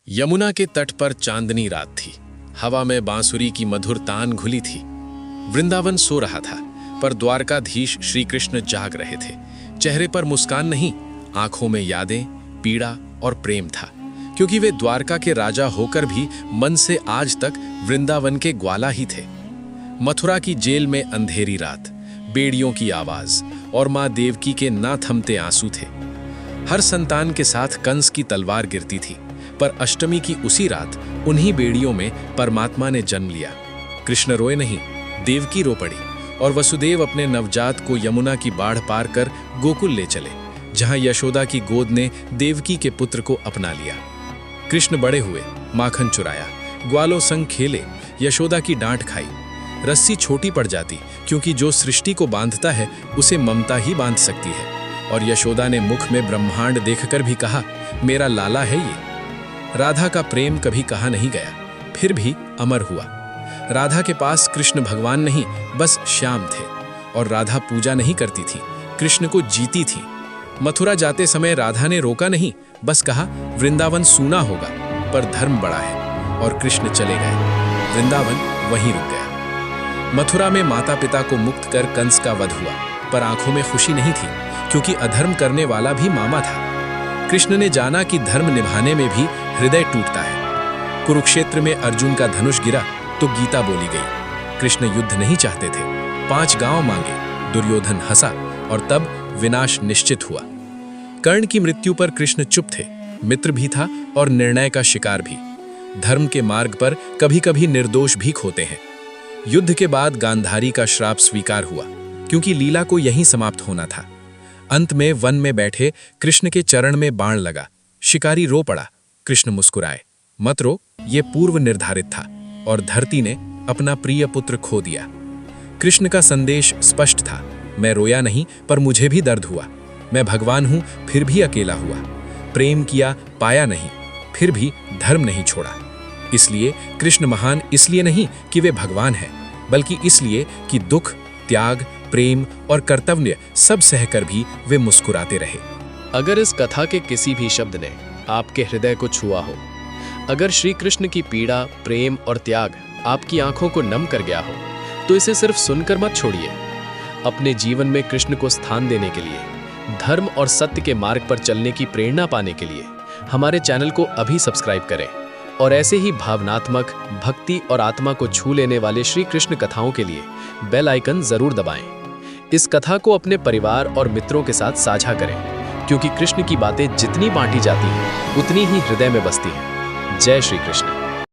यमुना के तट पर चांदनी रात थी। हवा में बांसुरी की मधुर तान घुली थी। वृंदावन सो रहा था, पर द्वारकाधीश श्री कृष्ण जाग रहे थे। चेहरे पर मुस्कान नहीं, आंखों में यादें, पीड़ा और प्रेम था, क्योंकि वे द्वारका के राजा होकर भी मन से आज तक वृंदावन के ग्वाला ही थे। मथुरा की जेल में अंधेरी रात, बेड़ियों की आवाज और मां देवकी के ना थमते आंसू थे। हर संतान के साथ कंस की तलवार गिरती थी, पर अष्टमी की उसी रात उन्हीं बेड़ियों में परमात्मा ने जन्म लिया। कृष्ण रोए नहीं, देवकी रो पड़ी, और वसुदेव अपने नवजात को यमुना की बाढ़ पार कर गोकुल ले चले, जहां यशोदा की गोद ने देवकी के पुत्र को अपना लिया। कृष्ण बड़े हुए, माखन चुराया, ग्वालों संग खेले, यशोदा की डांट खाई। रस्सी छोटी पड़ जाती, क्योंकि जो सृष्टि को बांधता है उसे ममता ही बांध सकती है। और यशोदा ने मुख में ब्रह्मांड देखकर भी कहा, मेरा लाला है ये। राधा का प्रेम कभी कहा नहीं गया, फिर भी अमर हुआ। राधा के पास कृष्ण भगवान नहीं, बस श्याम थे, और राधा पूजा नहीं करती थी, कृष्ण को जीती थी। मथुरा जाते समय राधा ने रोका नहीं, बस कहा वृंदावन सूना होगा, पर धर्म बड़ा है, और कृष्ण चले गए। वृंदावन वहीं रुक गया। मथुरा में माता पिता को मुक्त कर कंस का वध हुआ, पर आंखों में खुशी नहीं थी, क्योंकि अधर्म करने वाला भी मामा था। कृष्ण ने जाना कि धर्म निभाने में भी हृदय टूटता है। कुरुक्षेत्र में अर्जुन का धनुष गिरा तो गीता बोली गई। कृष्ण युद्ध नहीं चाहते थे, 5 गांव मांगे, दुर्योधन हंसा, और तब विनाश निश्चित हुआ। कर्ण की मृत्यु पर कृष्ण चुप थे, मित्र भी था और निर्णय का शिकार भी। धर्म के मार्ग पर कभी कभी निर्दोष भी खोते हैं। युद्ध के बाद गांधारी का श्राप स्वीकार हुआ, क्योंकि लीला को यहीं समाप्त होना था। अंत में वन में बैठे कृष्ण के चरण में बाण लगा, शिकारी रो पड़ा, कृष्ण मुस्कुराए, मत रो, ये पूर्व निर्धारित था, और धरती ने अपना प्रिय पुत्र खो दिया। कृष्ण का संदेश स्पष्ट था, मैं रोया नहीं, पर मुझे भी दर्द हुआ। मैं भगवान हूं, फिर भी अकेला हुआ। प्रेम किया, पाया नहीं, फिर भी धर्म नहीं छोड़ा। इसलिए कृष्ण महान इसलिए नहीं कि वे भगवान हैं, बल्कि इसलिए कि दुख, त्याग, प्रेम और कर्तव्य सब सहकर भी वे मुस्कुराते रहे। अगर इस कथा के किसी भी शब्द ने आपके हृदय को छुआ हो, अगर श्री कृष्ण की पीड़ा, प्रेम और त्याग आपकी आंखों को नम कर गया हो, तो इसे सिर्फ सुनकर मत छोड़िए। अपने जीवन में कृष्ण को स्थान देने के लिए, धर्म और सत्य के मार्ग पर चलने की प्रेरणा पाने के लिए हमारे चैनल को अभी सब्सक्राइब करें, और ऐसे ही भावनात्मक, भक्ति और आत्मा को छू लेने वाले श्री कृष्ण कथाओं के लिए बेल आइकन जरूर दबाएं। इस कथा को अपने परिवार और मित्रों के साथ साझा करें, क्योंकि कृष्ण की बातें जितनी बांटी जाती हैं, उतनी ही हृदय में बसती हैं। जय श्री कृष्ण।